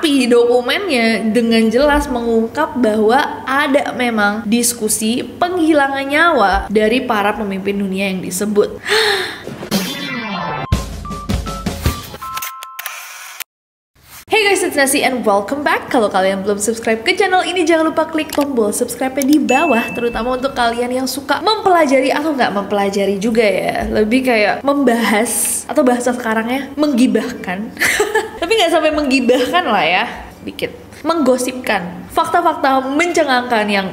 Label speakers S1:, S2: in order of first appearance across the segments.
S1: Tapi dokumennya dengan jelas mengungkap bahwa ada memang diskusi penghilangan nyawa dari para pemimpin dunia yang disebut. Hey guys, it's Nasi and welcome back. Kalau kalian belum subscribe ke channel ini, jangan lupa klik tombol subscribe di bawah, terutama untuk kalian yang suka mempelajari atau nggak mempelajari juga ya. Lebih kayak membahas, atau bahasa sekarang ya, menggibahkan. Tapi nggak sampai menggibahkan lah ya, dikit. Menggosipkan fakta-fakta mencengangkan yang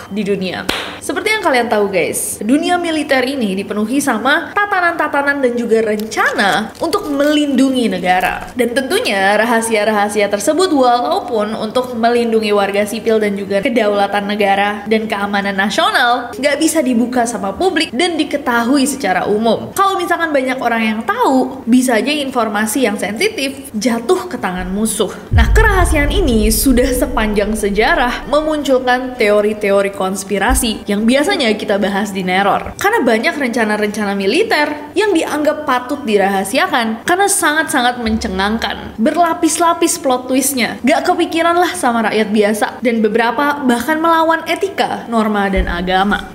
S1: di dunia. Seperti yang kalian tahu guys, dunia militer ini dipenuhi sama tatanan-tatanan dan juga rencana untuk melindungi negara. Dan tentunya rahasia-rahasia tersebut walaupun untuk melindungi warga sipil dan juga kedaulatan negara dan keamanan nasional nggak bisa dibuka sama publik dan diketahui secara umum. Kalau misalkan banyak orang yang tahu, bisa aja informasi yang sensitif jatuh ke tangan musuh. Nah, kerahasiaan ini sudah sepanjang sejarah memunculkan teori-teori konspirasi yang biasanya kita bahas di Neror. Karena banyak rencana-rencana militer yang dianggap patut dirahasiakan karena sangat-sangat mencengangkan. Berlapis-lapis plot twistnya. Gak kepikiran lah sama rakyat biasa. Dan beberapa bahkan melawan etika, norma, dan agama.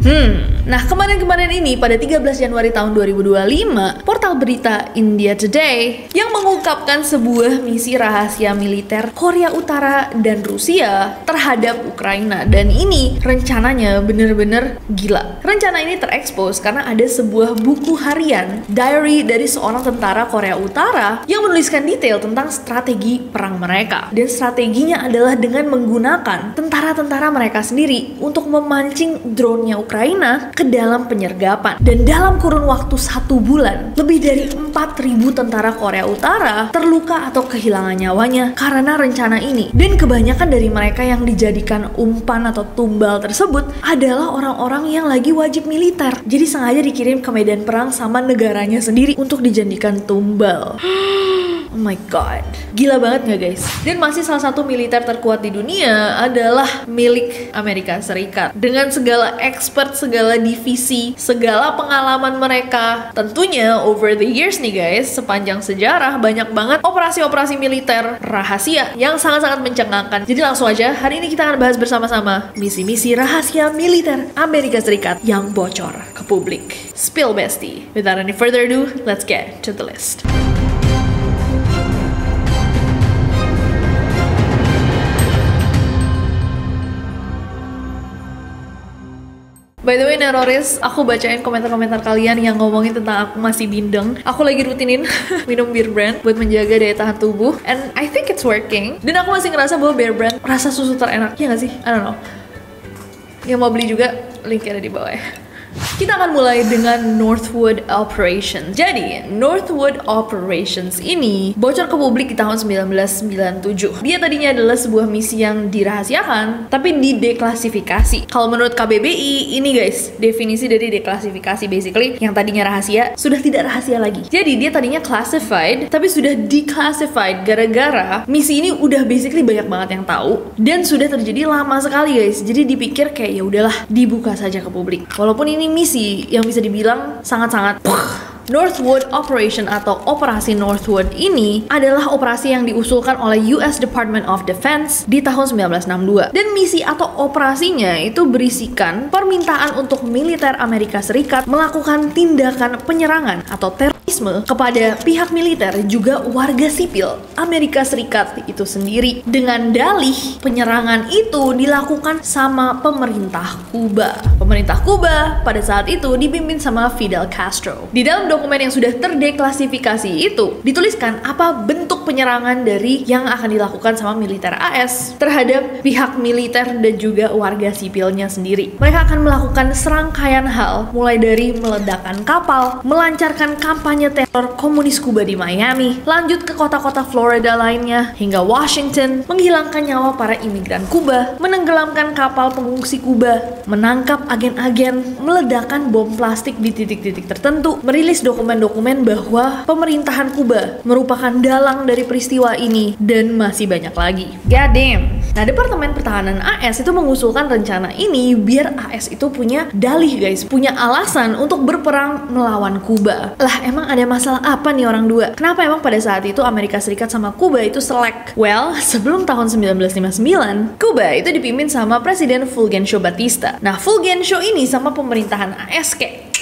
S1: Nah, kemarin-kemarin ini pada 13 Januari tahun 2025, portal berita India Today yang mengungkapkan sebuah misi rahasia militer Korea Utara dan Rusia terhadap Ukraina. Dan ini rencananya bener-bener gila. Rencana ini terekspos karena ada sebuah buku harian, diary dari seorang tentara Korea Utara yang menuliskan detail tentang strategi perang mereka. Dan strateginya adalah dengan menggunakan tentara-tentara mereka sendiri untuk memancing drone-nya Ukraina ke dalam penyergapan. Dan dalam kurun waktu 1 bulan, lebih dari 4.000 tentara Korea Utara terluka atau kehilangan nyawanya karena rencana ini. Dan kebanyakan dari mereka yang dijadikan umpan atau tumbal tersebut adalah orang-orang yang lagi wajib militer. Jadi sengaja dikirim ke medan perang sama negaranya sendiri untuk dijadikan tumbal. Oh my god, gila banget gak guys? Dan masih salah satu militer terkuat di dunia adalah milik Amerika Serikat. Dengan segala expert, segala divisi, segala pengalaman mereka. Tentunya over the years nih guys, sepanjang sejarah banyak banget operasi-operasi militer rahasia yang sangat-sangat mencengangkan. Jadi langsung aja, hari ini kita akan bahas bersama-sama misi-misi rahasia militer Amerika Serikat yang bocor ke publik. Spill bestie. Without any further ado, let's get to the list. By the way, Neroris, aku bacain komentar-komentar kalian yang ngomongin tentang aku masih bindeng. Aku lagi rutinin minum Bear Brand buat menjaga daya tahan tubuh. And I think it's working. Dan aku masih ngerasa bahwa Bear Brand rasa susu terenak. Iya gak sih? I don't know. Yang mau beli juga, linknya ada di bawah ya. Kita akan mulai dengan Northwood Operations. Jadi, Northwood Operations ini bocor ke publik di tahun 1997. Dia tadinya adalah sebuah misi yang dirahasiakan, tapi dideklasifikasi. Kalau menurut KBBI, ini guys, definisi dari deklasifikasi basically, yang tadinya rahasia, sudah tidak rahasia lagi. Jadi, dia tadinya classified, tapi sudah declassified gara-gara misi ini udah basically banyak banget yang tahu, dan sudah terjadi lama sekali guys. Jadi dipikir kayak ya udahlah, dibuka saja ke publik. Walaupun ini misi yang bisa dibilang sangat-sangat Northwood Operation atau Operasi Northwood ini adalah operasi yang diusulkan oleh US Department of Defense di tahun 1962. Dan misi atau operasinya itu berisikan permintaan untuk militer Amerika Serikat melakukan tindakan penyerangan atau terorisme kepada pihak militer juga warga sipil Amerika Serikat itu sendiri. Dengan dalih penyerangan itu dilakukan sama pemerintah Kuba. Pemerintah Kuba pada saat itu dipimpin sama Fidel Castro. Di dalam dokumen yang sudah terdeklasifikasi itu dituliskan apa bentuk penyerangan dari yang akan dilakukan sama militer AS terhadap pihak militer dan juga warga sipilnya sendiri. Mereka akan melakukan serangkaian hal, mulai dari meledakkan kapal, melancarkan kampanye teror komunis Kuba di Miami, lanjut ke kota-kota Florida lainnya, hingga Washington, menghilangkan nyawa para imigran Kuba, menenggelamkan kapal pengungsi Kuba, menangkap agen-agen, meledakkan bom plastik di titik-titik tertentu, merilis dokumen-dokumen bahwa pemerintahan Kuba merupakan dalang dari peristiwa ini, dan masih banyak lagi. God damn. Nah, Departemen Pertahanan AS itu mengusulkan rencana ini biar AS itu punya dalih guys, punya alasan untuk berperang melawan Kuba. Lah, emang ada masalah apa nih orang dua? Kenapa emang pada saat itu Amerika Serikat sama Kuba itu selek? Well, sebelum tahun 1959, Kuba itu dipimpin sama Presiden Fulgencio Batista. Nah, Fulgencio ini sama pemerintahan AS kayak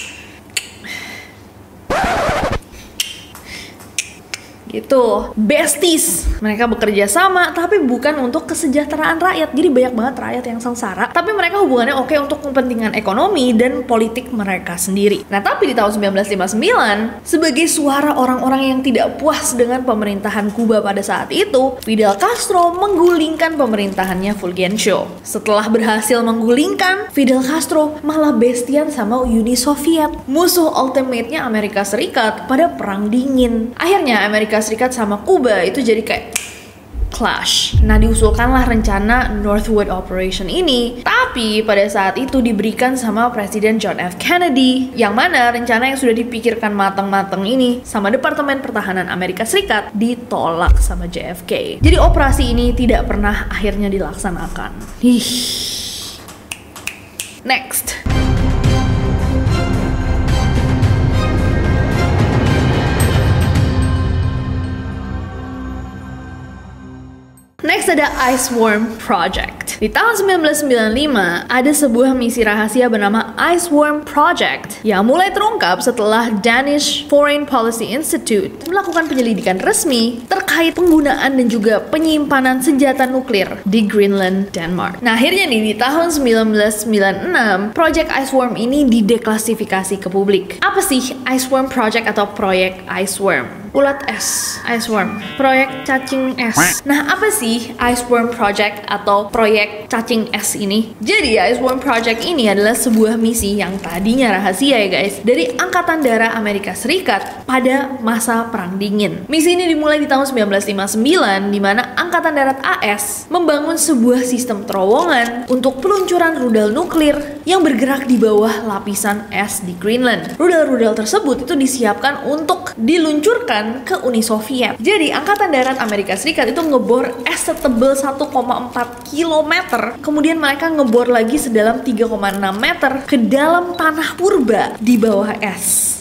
S1: gitu, besties. Mereka bekerja sama, tapi bukan untuk kesejahteraan rakyat. Jadi banyak banget rakyat yang sengsara, tapi mereka hubungannya oke untuk kepentingan ekonomi dan politik mereka sendiri. Nah, tapi di tahun 1959, sebagai suara orang-orang yang tidak puas dengan pemerintahan Kuba pada saat itu, Fidel Castro menggulingkan pemerintahannya Fulgencio. Setelah berhasil menggulingkan, Fidel Castro malah bestian sama Uni Soviet, musuh ultimate-nya Amerika Serikat pada Perang Dingin. Akhirnya Amerika Serikat sama Kuba itu jadi kayak clash. Nah, diusulkanlah rencana Northwood Operation ini, tapi pada saat itu diberikan sama Presiden John F. Kennedy, yang mana rencana yang sudah dipikirkan matang-matang ini sama Departemen Pertahanan Amerika Serikat ditolak sama JFK. Jadi operasi ini tidak pernah akhirnya dilaksanakan. Next. Next ada Ice Worm Project. Di tahun 1995, ada sebuah misi rahasia bernama Ice Worm Project yang mulai terungkap setelah Danish Foreign Policy Institute melakukan penyelidikan resmi terkait penggunaan dan juga penyimpanan senjata nuklir di Greenland, Denmark. Nah, akhirnya nih di tahun 1996, Project Ice Worm ini dideklasifikasi ke publik. Apa sih Ice Worm Project atau proyek Ice Worm? Ulat es, Ice Worm, proyek cacing es. Nah, apa sih Ice Worm Project atau proyek cacing es ini? Jadi, Ice Worm Project ini adalah sebuah misi yang tadinya rahasia ya guys, dari Angkatan Darat Amerika Serikat pada masa Perang Dingin. Misi ini dimulai di tahun 1959, di mana Angkatan Darat AS membangun sebuah sistem terowongan untuk peluncuran rudal nuklir yang bergerak di bawah lapisan es di Greenland. Rudal-rudal tersebut itu disiapkan untuk diluncurkan ke Uni Soviet. Jadi Angkatan Darat Amerika Serikat itu ngebor es setebal 1,4 km, kemudian mereka ngebor lagi sedalam 3,6 meter ke dalam tanah purba di bawah es.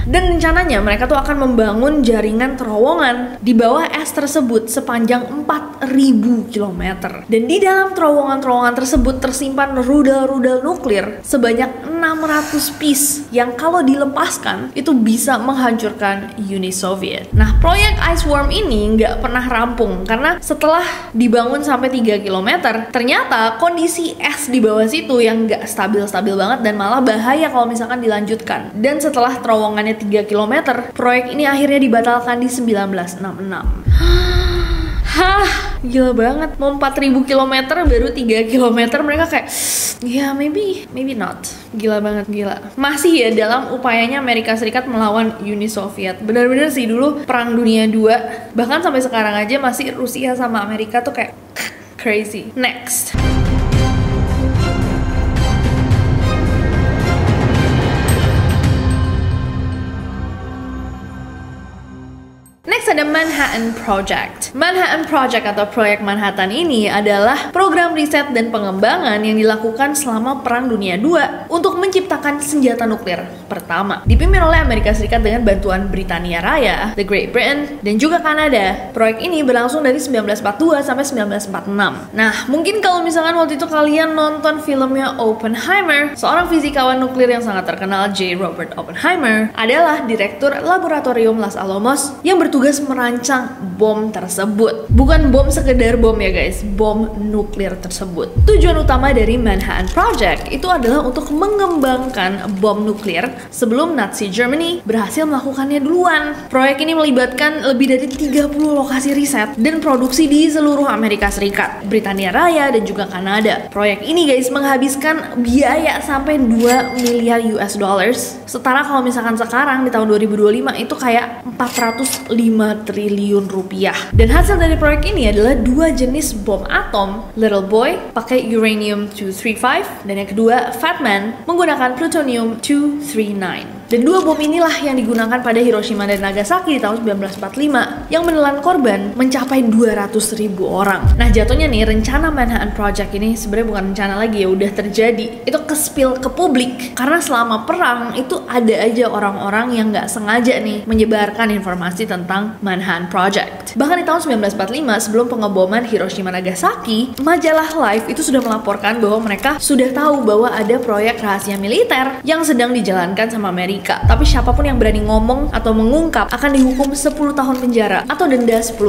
S1: Dan rencananya mereka tuh akan membangun jaringan terowongan di bawah es tersebut sepanjang 4.000 km. Dan di dalam terowongan-terowongan tersebut tersimpan rudal-rudal nuklir sebanyak 600 piece yang kalau dilepaskan itu bisa menghancurkan Uni Soviet. Nah, proyek Ice Worm ini nggak pernah rampung karena setelah dibangun sampai 3 km, ternyata kondisi es di bawah situ yang nggak stabil-stabil banget dan malah bahaya kalau misalkan dilanjutkan. Dan setelah terowongannya 3 km, proyek ini akhirnya dibatalkan di 1966. Hah, gila banget. Mau 4.000 km baru 3 km mereka kayak ya maybe not. Gila banget, gila. Masih ya dalam upayanya Amerika Serikat melawan Uni Soviet. Bener-bener sih dulu Perang Dunia II, bahkan sampai sekarang aja masih Rusia sama Amerika tuh kayak crazy. Next. Next ada Manhattan Project. Manhattan Project atau Proyek Manhattan ini adalah program riset dan pengembangan yang dilakukan selama Perang Dunia II untuk menciptakan senjata nuklir pertama. Dipimpin oleh Amerika Serikat dengan bantuan Britania Raya, the Great Britain, dan juga Kanada. Proyek ini berlangsung dari 1942 sampai 1946. Nah, mungkin kalau misalkan waktu itu kalian nonton filmnya Oppenheimer, seorang fisikawan nuklir yang sangat terkenal, J. Robert Oppenheimer, adalah direktur laboratorium Los Alamos yang bertugas merancang bom tersebut. Bukan bom sekedar bom ya guys, bom nuklir tersebut. Tujuan utama dari Manhattan Project itu adalah untuk mengembangkan bom nuklir sebelum Nazi Germany berhasil melakukannya duluan. Proyek ini melibatkan lebih dari 30 lokasi riset dan produksi di seluruh Amerika Serikat, Britania Raya, dan juga Kanada. Proyek ini guys menghabiskan biaya sampai 2 miliar US dollars. Setara kalau misalkan sekarang di tahun 2025 itu kayak 405 triliun rupiah. Dan hasil dari proyek ini adalah 2 jenis bom atom. Little Boy pakai uranium-235 dan yang kedua Fat Man menggunakan plutonium-239. Dan 2 bom inilah yang digunakan pada Hiroshima dan Nagasaki di tahun 1945 yang menelan korban mencapai 200.000 orang. Nah, jatuhnya nih rencana Manhattan Project ini sebenarnya bukan rencana lagi, ya udah terjadi. Itu ke-spill ke publik karena selama perang itu ada aja orang-orang yang nggak sengaja nih menyebarkan informasi tentang Manhattan Project. Bahkan di tahun 1945 sebelum pengeboman Hiroshima Nagasaki, majalah Life itu sudah melaporkan bahwa mereka sudah tahu bahwa ada proyek rahasia militer yang sedang dijalankan sama Amerika. Tapi siapapun yang berani ngomong atau mengungkap akan dihukum 10 tahun penjara atau denda 10.000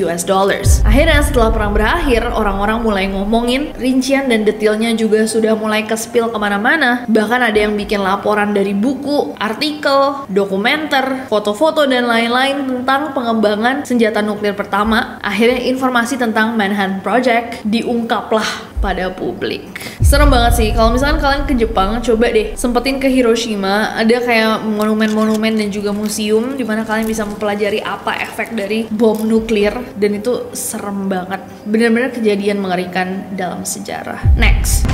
S1: US dollars. Akhirnya setelah perang berakhir, orang-orang mulai ngomongin, rincian dan detailnya juga sudah mulai ke-spill kemana-mana. Bahkan ada yang bikin laporan dari buku, artikel, dokumenter, foto-foto dan lain-lain tentang pengembangan senjata nuklir pertama. Akhirnya informasi tentang Manhattan Project diungkaplah pada publik. Serem banget sih. Kalau misalkan kalian ke Jepang, coba deh sempetin ke Hiroshima. Ada kayak monumen-monumen dan juga museum di mana kalian bisa mempelajari apa efek dari bom nuklir, dan itu serem banget. Benar-benar kejadian mengerikan dalam sejarah. Next.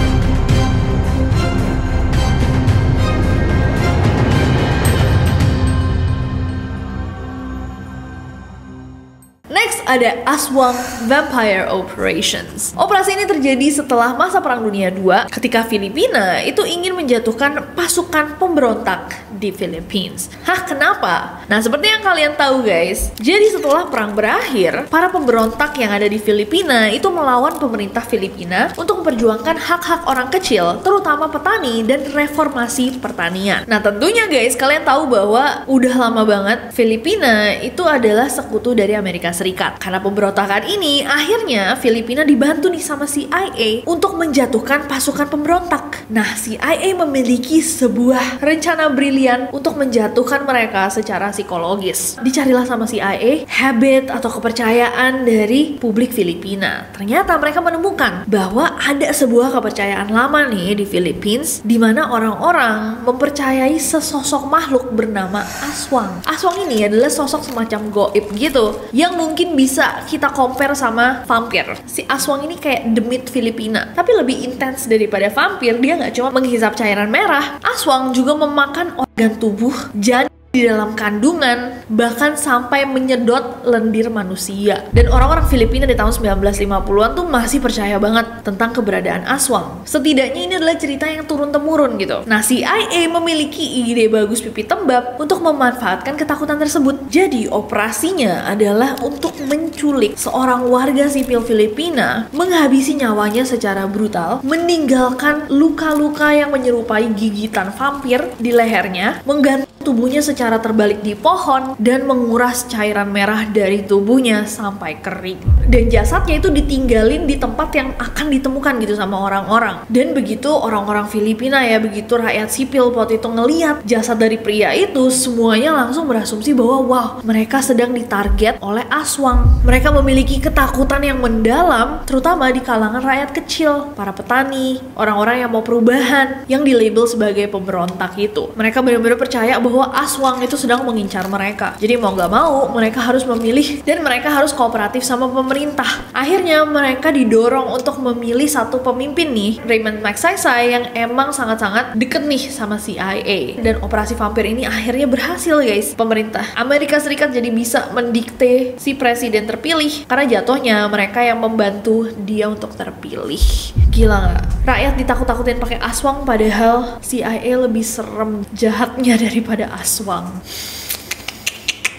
S1: Next ada Aswang Vampire Operations. Operasi ini terjadi setelah masa Perang Dunia II ketika Filipina itu ingin menjatuhkan pasukan pemberontak di Philippines. Hah, kenapa? Nah, seperti yang kalian tahu guys, jadi setelah perang berakhir, para pemberontak yang ada di Filipina itu melawan pemerintah Filipina untuk memperjuangkan hak-hak orang kecil, terutama petani dan reformasi pertanian. Nah, tentunya guys, kalian tahu bahwa udah lama banget Filipina itu adalah sekutu dari Amerika Serikat. Karena pemberontakan ini, akhirnya Filipina dibantu nih sama CIA untuk menjatuhkan pasukan pemberontak. Nah, CIA memiliki sebuah rencana brilian untuk menjatuhkan mereka secara psikologis. Dicarilah sama CIA habit atau kepercayaan dari publik Filipina. Ternyata mereka menemukan bahwa ada sebuah kepercayaan lama nih di Philippines di mana orang-orang mempercayai sesosok makhluk bernama Aswang. Aswang ini adalah sosok semacam goib gitu yang mungkin bisa kita compare sama vampir. Si Aswang ini kayak demit Filipina, tapi lebih intens daripada vampir. Dia nggak cuma menghisap cairan merah, Aswang juga memakan organ tubuh, jadi di dalam kandungan, bahkan sampai menyedot lendir manusia. Dan orang-orang Filipina di tahun 1950-an tuh masih percaya banget tentang keberadaan Aswang. Setidaknya ini adalah cerita yang turun-temurun gitu. Nah, CIA memiliki ide bagus pipi tembak untuk memanfaatkan ketakutan tersebut. Jadi operasinya adalah untuk menculik seorang warga sipil Filipina, menghabisi nyawanya secara brutal, meninggalkan luka-luka yang menyerupai gigitan vampir di lehernya, menggantung tubuhnya secara terbalik di pohon, dan menguras cairan merah dari tubuhnya sampai kering. Dan jasadnya itu ditinggalin di tempat yang akan ditemukan gitu sama orang-orang. Dan begitu orang-orang Filipina ya, begitu rakyat sipil waktu itu ngeliat jasad dari pria itu, semuanya langsung berasumsi bahwa wow, mereka sedang ditarget oleh Aswang. Mereka memiliki ketakutan yang mendalam, terutama di kalangan rakyat kecil, para petani, orang-orang yang mau perubahan, yang dilabel sebagai pemberontak itu. Mereka benar-benar percaya bahwa Aswang itu sedang mengincar mereka. Jadi mau gak mau, mereka harus memilih dan mereka harus kooperatif sama pemerintah. Akhirnya mereka didorong untuk memilih satu pemimpin nih, Raymond Magsaysay, yang emang sangat-sangat deket nih sama CIA. Dan operasi vampir ini akhirnya berhasil guys. Pemerintah Amerika Serikat jadi bisa mendikte si presiden terpilih, karena jatuhnya mereka yang membantu dia untuk terpilih. Gila gak? Rakyat ditakut-takutin pakai Aswang, padahal CIA lebih serem jahatnya daripada Aswang.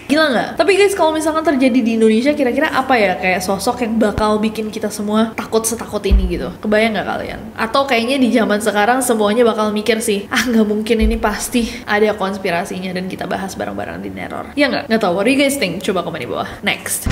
S1: Gila nggak? Tapi guys, kalau misalkan terjadi di Indonesia, kira-kira apa ya kayak sosok yang bakal bikin kita semua takut setakut ini gitu? Kebayang nggak kalian? Atau kayaknya di zaman sekarang semuanya bakal mikir sih, nggak mungkin, ini pasti ada konspirasinya dan kita bahas bareng-bareng di Neror. Ya nggak? Nggak tahu. What do you guys think? Coba komen di bawah. Next.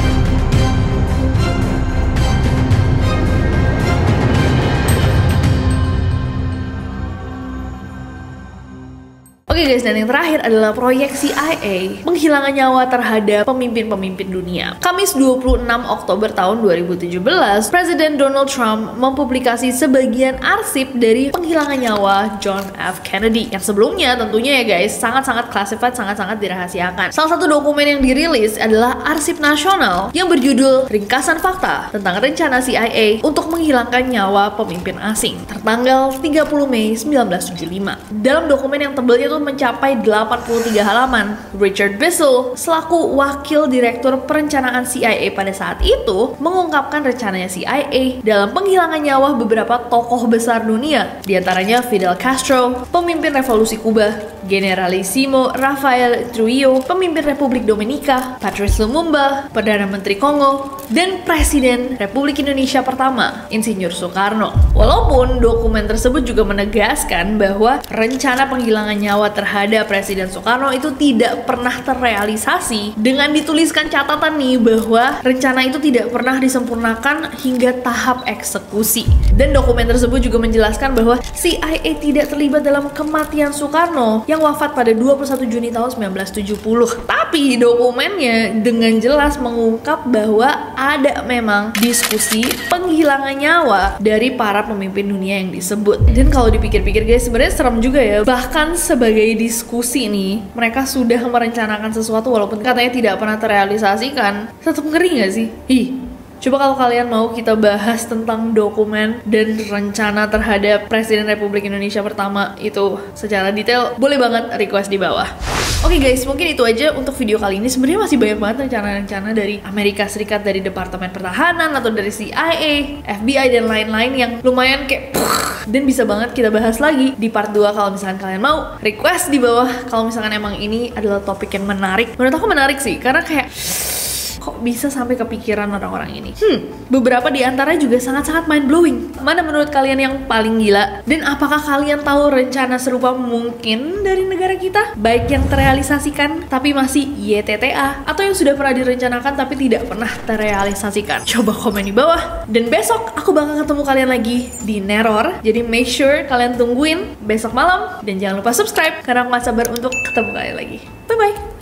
S1: Oke guys, dan yang terakhir adalah proyek CIA penghilangan nyawa terhadap pemimpin-pemimpin dunia. Kamis 26 Oktober tahun 2017, Presiden Donald Trump mempublikasi sebagian arsip dari penghilangan nyawa John F. Kennedy. Yang sebelumnya tentunya ya guys, sangat-sangat classified, sangat-sangat dirahasiakan. Salah satu dokumen yang dirilis adalah arsip nasional yang berjudul Ringkasan Fakta tentang rencana CIA untuk menghilangkan nyawa pemimpin asing tertanggal 30 Mei 1975. Dalam dokumen yang tebelnya tuh mencapai 83 halaman. Richard Bissell, selaku wakil direktur perencanaan CIA pada saat itu, mengungkapkan rencananya CIA dalam penghilangan nyawa beberapa tokoh besar dunia, di antaranya Fidel Castro, pemimpin revolusi Kuba, Generalissimo Rafael Trujillo, pemimpin Republik Dominika, Patrice Lumumba, Perdana Menteri Kongo, dan Presiden Republik Indonesia pertama, Insinyur Soekarno. Walaupun dokumen tersebut juga menegaskan bahwa rencana penghilangan nyawa terhadap Presiden Soekarno itu tidak pernah terrealisasi, dengan dituliskan catatan nih bahwa rencana itu tidak pernah disempurnakan hingga tahap eksekusi. Dan dokumen tersebut juga menjelaskan bahwa CIA tidak terlibat dalam kematian Soekarno yang wafat pada 21 Juni tahun 1970. Tapi dokumennya dengan jelas mengungkap bahwa ada memang diskusi penghilangan nyawa dari para pemimpin dunia yang disebut. Dan kalau dipikir-pikir guys, sebenarnya serem juga ya. Bahkan sebagai diskusi nih, mereka sudah merencanakan sesuatu walaupun katanya tidak pernah terrealisasikan. Tetap ngeri gak sih? Coba kalau kalian mau kita bahas tentang dokumen dan rencana terhadap Presiden Republik Indonesia pertama itu secara detail, boleh banget request di bawah. Oke guys, mungkin itu aja untuk video kali ini. Sebenarnya masih banyak banget rencana-rencana dari Amerika Serikat, dari Departemen Pertahanan atau dari CIA, FBI dan lain-lain yang lumayan kayak dan bisa banget kita bahas lagi di part 2 kalau misalkan kalian mau. Request di bawah kalau misalkan emang ini adalah topik yang menarik. Menurut aku menarik sih, karena kayak kok bisa sampai kepikiran orang-orang ini. Beberapa di antara juga sangat-sangat mind-blowing. Mana menurut kalian yang paling gila? Dan apakah kalian tahu rencana serupa mungkin dari negara kita? Baik yang terrealisasikan tapi masih YTTA, atau yang sudah pernah direncanakan tapi tidak pernah terrealisasikan? Coba komen di bawah. Dan besok aku bakal ketemu kalian lagi di Neror. Jadi make sure kalian tungguin besok malam. Dan jangan lupa subscribe, karena aku gak sabar untuk ketemu kalian lagi. Bye-bye!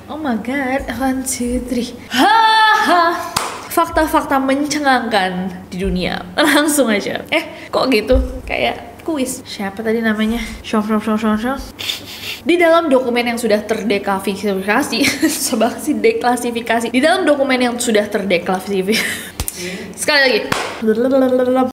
S1: Oh my god, 1, 2, 3. Haha. Fakta-fakta mencengangkan di dunia. Langsung aja. Kok gitu? Kayak kuis. Siapa tadi namanya? Di dalam dokumen yang sudah terdeklasifikasi, sebab sih deklasifikasi. Di dalam dokumen yang sudah terdeklasifikasi. Sekali lagi.